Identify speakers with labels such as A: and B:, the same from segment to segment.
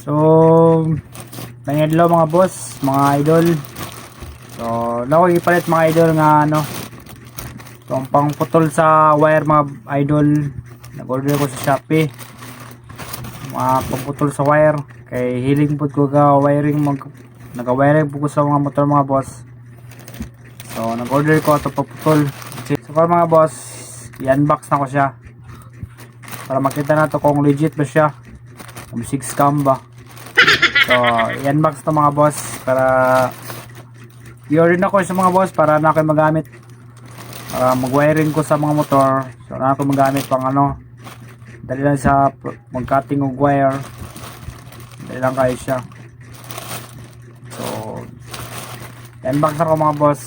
A: So, nangyadlaw mga boss, mga idol. So, nakukipalit mga idol nga ano. So, ang pangputol sa wire mga idol. Nag-order ko sa Shopee. Mga pangputol sa wire. Kay hiling po ko ga wiring nag-wiring po ko sa mga motor mga boss. So, nag-order ko ito paputol. So, para mga boss, i-unbox na ko siya. Para makita na to kung legit ba siya. Kung 6 scam ba. So, i-unbox to mga boss para i-order na ko sa mga boss para na ako magamit. Para mag-wiring ko sa mga motor. So, na ako magamit pang ano. Dali lang sa mag-cutting of wire. Dali lang kayo siya. So, i-unbox na ko mga boss.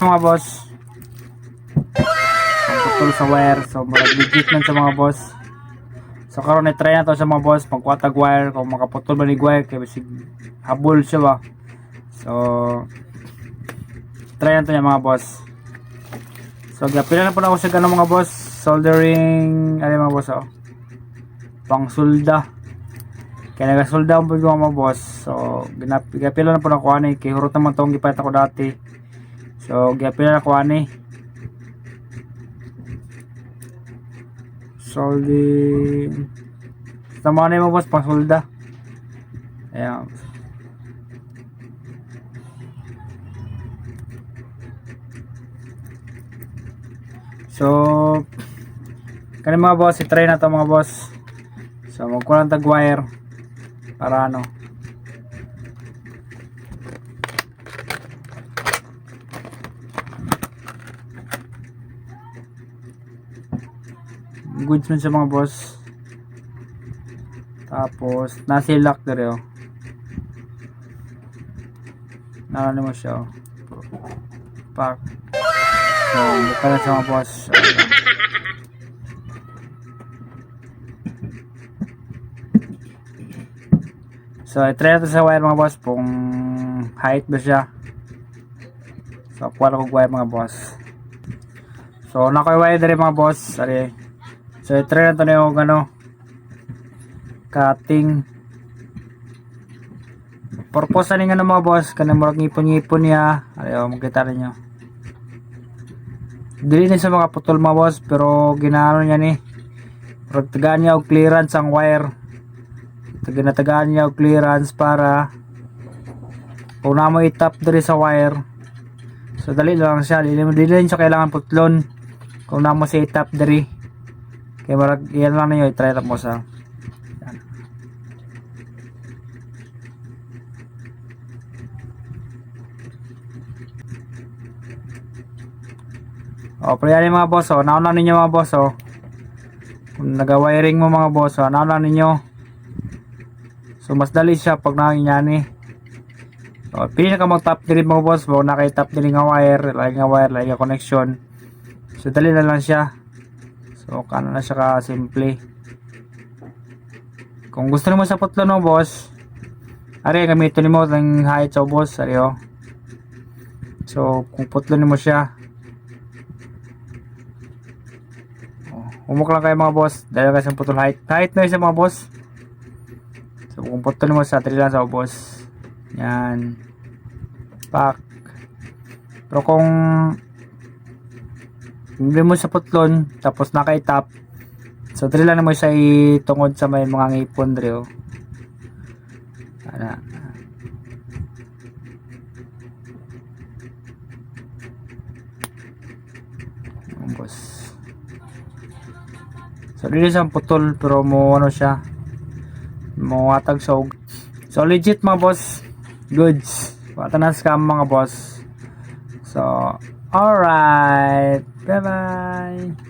A: Mga boss, ang putol sa wire. So legit man sa mga boss. So karon i-try na to sa mga boss pagkuhatag wire kung makaputol ba ni wire kay bisig habol siya ba. So try na to niya mga boss. So gapila na po na ako sa ganun mga boss, soldering ano mga boss, pang sulda. Kaya nagasulda ang po mga boss. So gapila na po na ko ani kay hurot naman tong gipahit ako dati. So, gapila na ko ani. Solding. Tama na mo boss, pang solda. Ayan. So, kanina mga boss, i-try na to mga boss. So, magkulang tag wire. Para ano. Goods man sa mga boss. Tapos nasilak dire oh. Narano mo siya oh. Pack. So buka na sa mga boss. So i-try natin sa wire mga boss kung height ba siya. So kuha ko wire mga boss. So naka-wire dire mga boss. Sorry. So i-try natin yung ano, cutting. Purpose na nga mga boss, kanang murag ngipon-ngipon niya. Ayaw, makita ninyo. Dili na sa mga putol mga boss, pero ginaano niya ni. Pero tagaan niya og clearance ang wire. Tagaan niya og clearance para kung na mo itap diri sa wire. So dali lang siya, dili siya kailangan putlon. Kung na mo siya itap diri. Kaya marag, yan lang ninyo, i-try lang mo sa yan. O, pero yan mga boss, o, nauna ninyo mga boss, o. Kung nag-wiring mo mga boss, o, nauna ninyo. So, mas dali siya pag nangyayani. O, pili na ka mag-top din mga boss, o, nakay-top din nga wire, lagi nga connection. So, dali na lang siya. So, kano na siya ka-simple. Kung gusto mo sa putlo no, boss, ari, gamitin mo ng height sa boss, ari, oh. So, kung putlo mo siya, humok lang kayo mga boss, dahil kasi putol height. Height na siya mga boss. So, kung putlo mo sa 3 lang sa boss. Yan. Pack. Pero kung hindi mo sa putlon tapos naka-tap, so dili lang mo siya itungod sa may mga ngipon dre oh. Ana. Boss. So dili sa putol pero mo ano siya. Mo atag sa so legit mga boss. Goods. Wala na scam mga boss. So alright. Bye bye.